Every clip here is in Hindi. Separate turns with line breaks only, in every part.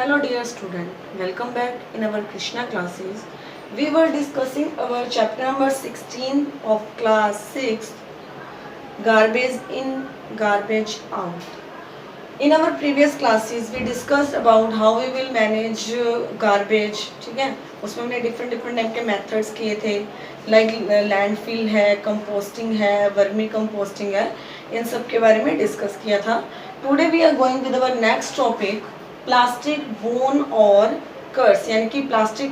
Hello dear student, welcome back in our Krishna classes. We were discussing our chapter number 16 of class 6, garbage in, garbage out. In our previous classes we discussed about how we will manage garbage, ठीक है. उसमें हमने different टाइप के methods किए थे, like landfill है, composting है, वर्मी composting है, इन सब के बारे में डिस्कस किया था. Today we are going with our next topic, plastic bone और कर्स, यानी कि प्लास्टिक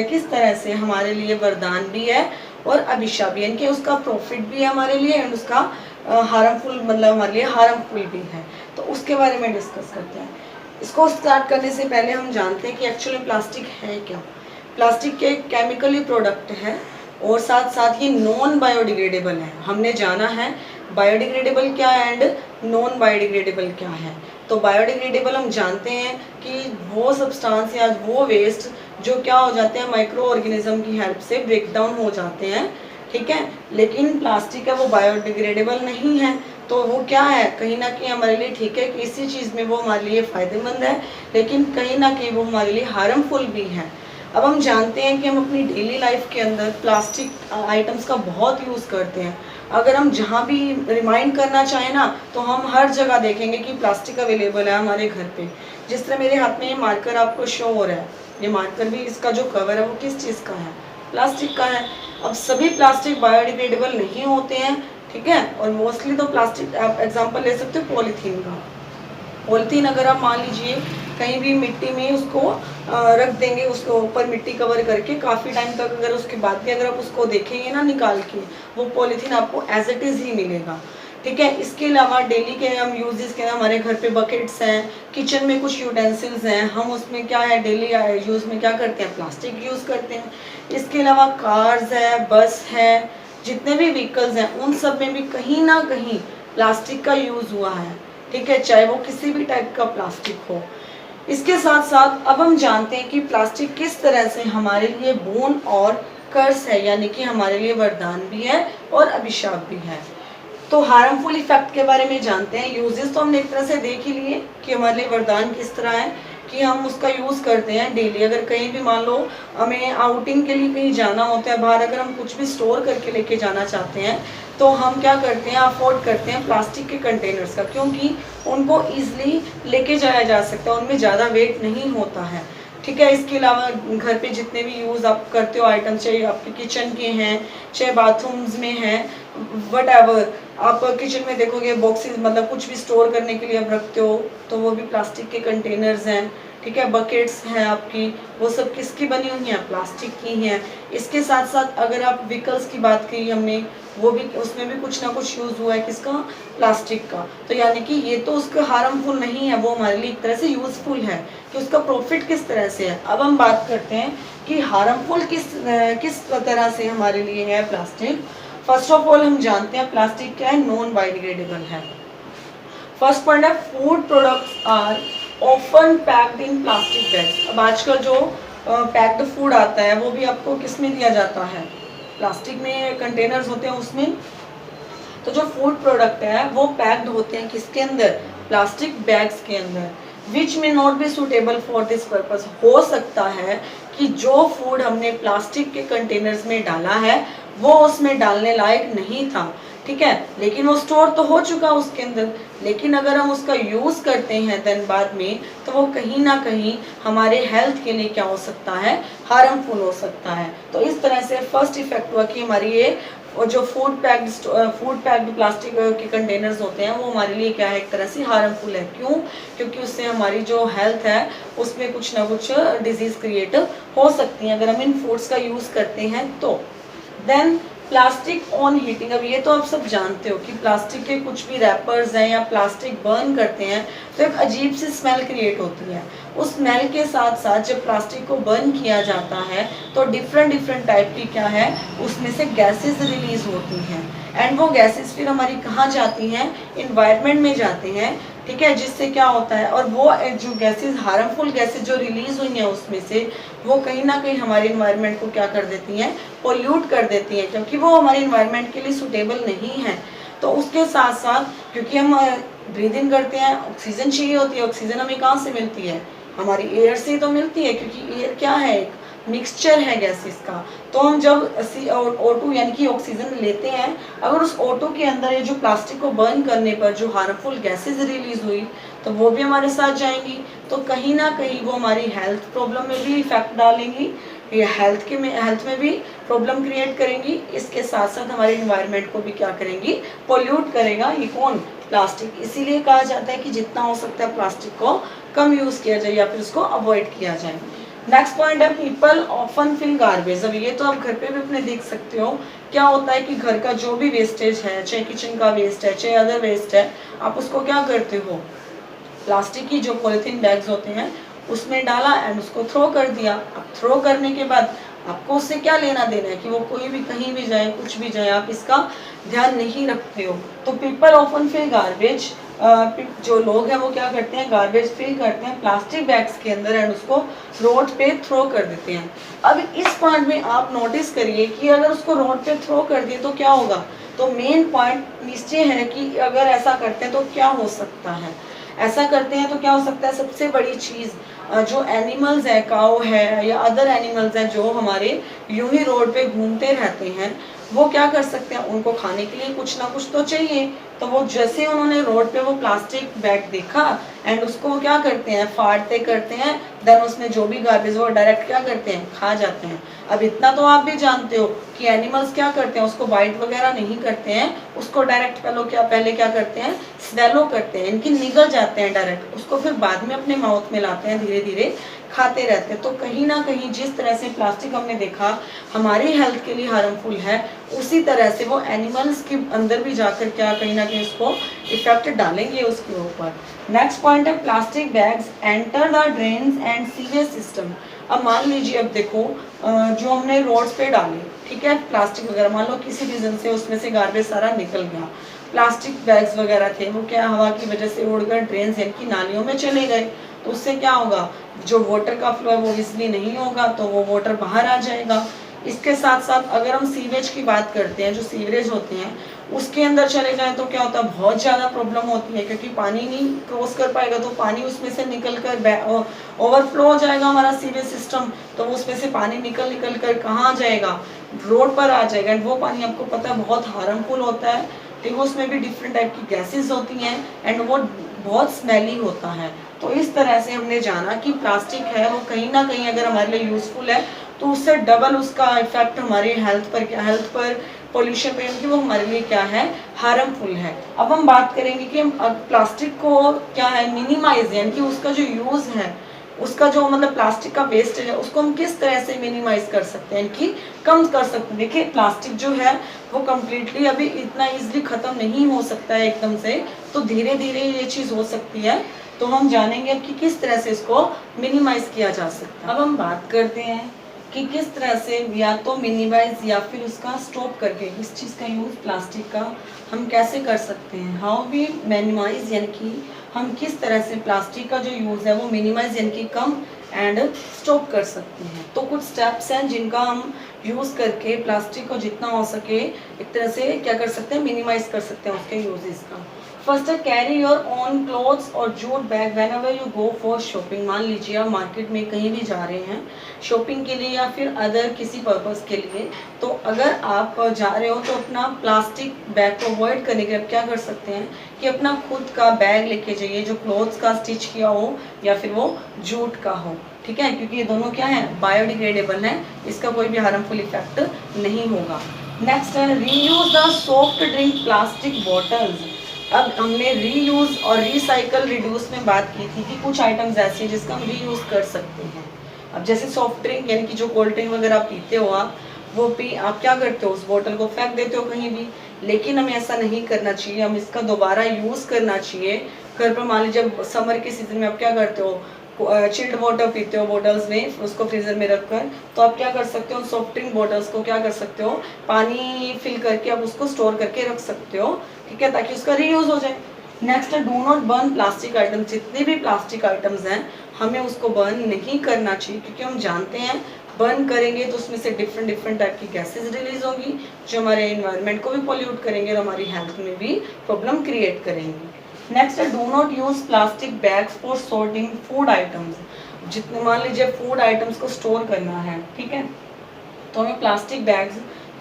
किस तरह से हमारे लिए वरदान भी है और अभिशाप भी, यानी कि उसका प्रॉफिट भी है हमारे लिए एंड उसका हार्मफुल, मतलब हमारे लिए हार्मफुल भी है. तो उसके बारे में डिस्कस करते हैं. इसको स्टार्ट करने से पहले हम जानते हैं कि एक्चुअली प्लास्टिक है क्या. प्लास्टिक के केमिकली प्रोडक्ट है और साथ साथ ये नॉन बायोडिग्रेडेबल है. हमने जाना है बायोडिग्रेडेबल क्या है एंड नॉन बायोडिग्रेडेबल क्या है. तो बायोडिग्रेडेबल हम जानते हैं कि वो सब्सटेंस या वो वेस्ट जो क्या हो जाते हैं, माइक्रो ऑर्गेनिज्म की हेल्प से ब्रेक डाउन हो जाते हैं, ठीक है. लेकिन प्लास्टिक है वो बायोडिग्रेडेबल नहीं है. तो वो क्या है, कहीं ना कहीं हमारे लिए ठीक है, किसी चीज़ में वो हमारे लिए फ़ायदेमंद है, लेकिन कहीं ना कहीं वो हमारे लिए हार्मफुल भी है. अब हम जानते हैं कि हम अपनी डेली लाइफ के अंदर प्लास्टिक आइटम्स का बहुत यूज़ करते हैं. अगर हम जहाँ भी रिमाइंड करना चाहें ना, तो हम हर जगह देखेंगे कि प्लास्टिक अवेलेबल है हमारे घर पे. जिस तरह मेरे हाथ में ये मार्कर आपको शो हो रहा है, ये मार्कर भी, इसका जो कवर है वो किस चीज़ का है, प्लास्टिक का है. अब सभी प्लास्टिक बायोडिग्रेडेबल नहीं होते हैं, ठीक है. और मोस्टली तो प्लास्टिक, आप एग्जांपल ले सकते हो पॉलीथीन का. पॉलीथीन अगर आप मान लीजिए कहीं भी मिट्टी में उसको रख देंगे, उसको ऊपर मिट्टी कवर करके काफ़ी टाइम तक, अगर उसके बाद भी अगर आप उसको देखेंगे ना निकाल के, वो पॉलीथीन आपको एज इट इज़ ही मिलेगा, ठीक है. इसके अलावा डेली के हम यूजेस के, हमारे घर पे बकेट्स हैं, किचन में कुछ यूटेंसिल्स हैं, हम उसमें क्या है डेली यूज़ में क्या करते हैं, प्लास्टिक यूज़ करते हैं. इसके अलावा कार्स है, बस है, जितने भी व्हीकल्स हैं उन सब में भी कहीं ना कहीं प्लास्टिक का यूज़ हुआ है, ठीक है, चाहे वो किसी भी टाइप का प्लास्टिक हो. इसके साथ साथ अब हम जानते हैं कि प्लास्टिक किस तरह से हमारे लिए बोन और कर्स है, यानी कि हमारे लिए वरदान भी है और अभिशाप भी है. तो हार्मफुल इफेक्ट के बारे में जानते हैं. यूजेस तो हमने एक तरह से देख ही लिए कि हमारे लिए वरदान किस तरह है, कि हम उसका यूज़ करते हैं डेली. अगर कहीं भी मान लो हमें आउटिंग के लिए कहीं जाना होता है बाहर, अगर हम कुछ भी स्टोर करके लेके जाना चाहते हैं, तो हम क्या करते हैं, अफोर्ड करते हैं प्लास्टिक के कंटेनर्स का, क्योंकि उनको ईजिली लेके जाया जा सकता है, उनमें ज़्यादा वेट नहीं होता है, ठीक है. इसके अलावा घर पे जितने भी यूज़ आप करते हो आइटम, चाहे आपके किचन के हैं, चाहे बाथरूम्स में हैं, वट एवर, आप किचन में देखोगे बॉक्सेस, मतलब कुछ भी स्टोर करने के लिए आप रखते हो, तो वो भी प्लास्टिक के कंटेनर्स हैं, ठीक है. बकेट्स हैं आपकी, वो सब किसकी बनी हुई हैं, प्लास्टिक की हैं. इसके साथ साथ अगर आप व्हीकल्स की बात की हमने, वो भी, उसमें भी कुछ ना कुछ यूज़ हुआ है किसका, प्लास्टिक का. तो यानी कि ये तो उसका हार्मफुल नहीं है, वो हमारे लिए एक तरह से यूज़फुल है, कि उसका प्रॉफिट किस तरह से है. अब हम बात करते हैं कि हार्मफुल किस तरह से हमारे लिए है प्लास्टिक. फर्स्ट ऑफ ऑल हम जानते हैं प्लास्टिक क्या है, नॉन बायोडिग्रेडेबल है. फर्स्ट पॉइंट है, food products are often packed in plastic bags. अब आजकल जो पैक्ड फूड आता है वो भी आपको किस में दिया जाता है, प्लास्टिक में कंटेनर्स होते हैं उसमें. तो जो फूड प्रोडक्ट है वो पैक्ड होते हैं किसके अंदर, प्लास्टिक बैग्स के अंदर. विच में not be suitable for this purpose. हो सकता है कि जो फूड हमने प्लास्टिक के कंटेनर्स में डाला है वो उसमें डालने लायक नहीं था, ठीक है, लेकिन वो स्टोर तो हो चुका उसके अंदर. लेकिन अगर हम उसका यूज़ करते हैं देन बाद में, तो वो कहीं ना कहीं हमारे हेल्थ के लिए क्या हो सकता है, हार्मफुल हो सकता है. तो इस तरह से फर्स्ट इफेक्ट हुआ कि हमारी ये जो फूड पैक्ड प्लास्टिक के कंटेनर्स होते हैं वो हमारे लिए क्या है, एक तरह से हार्मफुल है. क्यों, क्योंकि उससे हमारी जो हेल्थ है उसमें कुछ ना कुछ डिजीज़ क्रिएट हो सकती हैं अगर हम इन फूड्स का यूज़ करते हैं तो. Then plastic on heating. अब ये तो आप सब जानते हो कि प्लास्टिक के कुछ भी रैपर्स हैं या प्लास्टिक बर्न करते हैं तो एक अजीब सी स्मेल क्रिएट होती है. उस स्मेल के साथ साथ जब प्लास्टिक को बर्न किया जाता है तो डिफरेंट टाइप की क्या है, उसमें से गैसेस रिलीज होती हैं. एंड वो गैसेस फिर हमारी कहाँ जाती हैं, इन्वायरमेंट में जाते हैं, ठीक है. जिससे क्या होता है, और वो जो गैसेस, हार्मफुल गैसेस जो रिलीज हुई हैं उसमें से, वो कहीं ना कहीं हमारे इन्वायरमेंट को क्या कर देती हैं, पोल्यूट कर देती हैं, क्योंकि वो हमारे इन्वायरमेंट के लिए सूटेबल नहीं है. तो उसके साथ साथ क्योंकि हम ब्रीद इन करते हैं, ऑक्सीजन चाहिए होती है, ऑक्सीजन हमें कहाँ से मिलती है, हमारी एयर से तो मिलती है, क्योंकि एयर क्या है, एक मिक्सचर है गैसेस का। तो हम जब O2 यानी कि ऑक्सीजन लेते हैं, अगर उस O2 के अंदर ये जो प्लास्टिक को बर्न करने पर जो हार्मफुल गैसेस रिलीज हुई तो वो भी हमारे साथ जाएंगी, तो कहीं ना कहीं वो हमारी हेल्थ प्रॉब्लम में भी इफेक्ट डालेंगी, ये हेल्थ में भी प्रॉब्लम क्रिएट करेंगी। इसके साथ साथ हमारे इन्वायरमेंट को भी क्या करेंगी, पोल्यूट करेगा। ये कौन, प्लास्टिक। इसीलिए कहा जाता है कि जितना हो सकता है प्लास्टिक को कम यूज किया जाए या फिर उसको अवॉइड किया जाए। नेक्स्ट पॉइंट है पीपल ऑफन फिल गार्बेज। अब ये तो आप घर पे भी अपने देख सकते हो, क्या होता है कि घर का जो भी वेस्टेज है, चाहे किचन का वेस्ट है, चाहे अदर वेस्ट है, आप उसको क्या करते हो, प्लास्टिक की जो पॉलिथीन बैग्स होते हैं उसमें डाला एंड उसको थ्रो कर दिया। अब थ्रो करने के बाद आपको उससे क्या लेना देना है कि वो कोई भी कहीं भी जाए, कुछ भी जाए, आप इसका ध्यान नहीं रखते हो। तो पीपल ऑफन फिल गार्बेज, जो लोग हैं वो क्या करते हैं, गार्बेज फिल करते हैं प्लास्टिक बैग्स के अंदर एंड उसको रोड पे थ्रो कर देते हैं। अब इस पॉइंट में आप नोटिस करिए कि अगर उसको रोड पे थ्रो कर दिए तो क्या होगा। तो मेन पॉइंट नीचे है कि अगर ऐसा करते हैं तो क्या हो सकता है, ऐसा करते हैं तो क्या हो सकता है। सबसे बड़ी चीज़, जो एनिमल्स है, काऊ है या अदर एनिमल्स हैं जो हमारे यूं ही रोड पे घूमते रहते हैं, वो क्या कर सकते हैं, उनको खाने के लिए कुछ ना कुछ तो चाहिए। तो वो जैसे उन्होंने रोड पे वो प्लास्टिक बैग देखा एंड उसको क्या करते हैं, फाड़ते करते हैं, देन उसमें जो भी गार्बेज वो डायरेक्ट क्या करते हैं, खा जाते हैं। अब इतना तो आप भी जानते हो कि एनिमल्स क्या करते हैं, उसको बाइट वगैरह नहीं करते हैं, उसको डायरेक्ट पहले क्या करते हैं, स्वेलो करते हैं, इनकी निगल जाते हैं डायरेक्ट, उसको फिर बाद में अपने माउथ में लाते हैं, धीरे धीरे खाते रहते हैं। तो कहीं ना कहीं जिस तरह से प्लास्टिक हमने देखा हमारी हेल्थ के लिए हार्मफुल है, उसी तरह से वो एनिमल्स के अंदर भी जाकर क्या कहीं ना कहीं उसको इफेक्ट डालेंगे उसके ऊपर। नेक्स्ट पॉइंट है plastic bags enter the drains and sewage system. अब मान लीजिए, अब देखो जो हमने रोड्स पे डाले, ठीक है, प्लास्टिक वगैरह, मान लो किसी रीजन से उसमें से गार्बेज सारा निकल गया, प्लास्टिक बैग्स वगैरह थे, वो क्या हवा की वजह से उड़कर ड्रेन्स यानी कि नालियों में चले गए, तो उससे क्या होगा, जो वाटर का फ्लो है वो इजली नहीं होगा, तो वो वाटर बाहर आ जाएगा। इसके साथ साथ अगर हम सीवेज की बात करते हैं, जो सीवरेज होते हैं उसके अंदर चले जाए तो क्या होता है, बहुत ज़्यादा प्रॉब्लम होती है, क्योंकि पानी नहीं क्रॉस कर पाएगा, तो पानी उसमें से निकल कर ओवरफ्लो हो जाएगा हमारा सीवेज सिस्टम, तो उसमें से पानी निकल निकल कर कहाँ जाएगा, रोड पर आ जाएगा। एंड वो पानी आपको पता है बहुत हार्मफुल होता है, ठीक है, उसमें भी डिफरेंट टाइप की गैसेस होती हैं एंड वो बहुत स्मेली होता है। तो इस तरह से हमने जाना कि प्लास्टिक है वो कहीं ना कहीं अगर हमारे लिए यूजफुल है तो उससे डबल उसका इफेक्ट हमारे हेल्थ पर पोल्यूशन पे, क्योंकि वो हमारे लिए क्या है, हार्मफुल है। अब हम बात करेंगे कि हम प्लास्टिक को क्या है, मिनिमाइज यानी कि उसका जो यूज है, उसका जो मतलब प्लास्टिक का वेस्ट है उसको हम किस तरह से मिनिमाइज कर सकते हैं, कि कम कर सकते हैं। देखिए प्लास्टिक जो है वो कम्प्लीटली अभी इतना इजीली खत्म नहीं हो सकता है एकदम से, तो धीरे धीरे ये चीज हो सकती है। तो हम जानेंगे अब कि किस तरह से इसको मिनिमाइज किया जा सकता है। अब हम बात करते हैं कि किस तरह से या तो मिनिमाइज या फिर उसका स्टॉप करके इस चीज़ का यूज़ प्लास्टिक का हम कैसे कर सकते हैं। हाउ वी मिनिमाइज यानी कि हम किस तरह से प्लास्टिक का जो यूज़ है वो मिनिमाइज यानी कि कम एंड स्टॉप कर सकते हैं। तो कुछ स्टेप्स हैं जिनका हम यूज़ करके प्लास्टिक को जितना हो सके एक तरह से क्या कर सकते हैं, मिनिमाइज कर सकते हैं उसके यूजेस का। फर्स्ट है कैरी योर ओन क्लोथ्स और jute bag when ever you go for shopping. मान लीजिए आप मार्केट में कहीं भी जा रहे हैं शॉपिंग के लिए या फिर अदर किसी पर्पज़ के लिए, तो अगर आप जा रहे हो तो अपना प्लास्टिक बैग को अवॉइड करने के लिए क्या कर सकते हैं कि अपना खुद का बैग लेके जाइए जो क्लोथ्स का स्टिच किया हो या फिर वो जूट का हो, ठीक है, क्योंकि ये दोनों क्या है, बायोडिग्रेडेबल है, इसका कोई भी हार्मफुल इफेक्ट नहीं होगा। नेक्स्ट है reuse the soft drink plastic bottles. अब हमने रीयूज और रिसाइकल रिड्यूस में बात की थी कि कुछ आइटम्स ऐसे हैं जिसका हम रीयूज कर सकते हैं। अब जैसे सॉफ्ट ड्रिंक यानी कि जो कोल्ड ड्रिंक वगैरह आप पीते हो, आप क्या करते हो, उस बोतल को फेंक देते हो कहीं भी, लेकिन हमें ऐसा नहीं करना चाहिए, हम इसका दोबारा यूज़ करना चाहिए। घर पर मान लीजिए जब समर के सीजन में आप क्या करते हो, चिल्ड वाटर पीते हो बोटल्स में, उसको फ्रीजर में रखकर, तो आप क्या कर सकते हो, सॉफ्ट ड्रिंक बोटल्स को क्या कर सकते हो, पानी फिल करके आप उसको स्टोर करके रख सकते हो, ठीक है, ताकि उसका रीयूज हो जाए। नेक्स्ट है do not burn plastic items. जितने भी प्लास्टिक आइटम्स हैं हमें उसको बर्न नहीं करना चाहिए, क्योंकि हम जानते हैं बर्न करेंगे तो उसमें से डिफरेंट टाइप की गैसेज रिलीज होंगी जो हमारे एनवायरनमेंट को भी पॉल्यूट करेंगे और हमारी हेल्थ में भी प्रॉब्लम क्रिएट करेंगी। नेक्स्ट है do not use plastic bags for sorting food items. जितने मान लीजिए फूड आइटम्स को स्टोर करना है, ठीक है, तो हमें प्लास्टिक बैग्स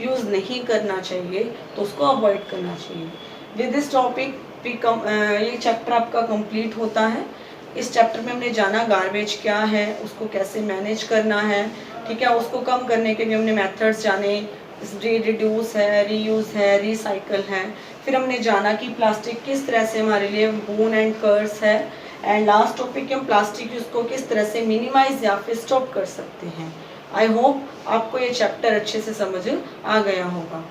यूज़ नहीं करना चाहिए, तो उसको अवॉइड करना चाहिए। विद दिस टॉपिक ये चैप्टर आपका कंप्लीट होता है। इस चैप्टर में हमने जाना गार्बेज क्या है, उसको कैसे मैनेज करना है, ठीक है, उसको कम करने के भी हमने मेथड्स जाने, रिड्यूस है, रीयूज़ है, रिसाइकल है। फिर हमने जाना कि प्लास्टिक किस तरह से हमारे लिए बोन एंड कर्स है, एंड लास्ट टॉपिक हम प्लास्टिक यूज़ को किस तरह से मिनिमाइज या फिर स्टॉप कर सकते हैं। आई होप आपको ये चैप्टर अच्छे से समझ आ गया होगा।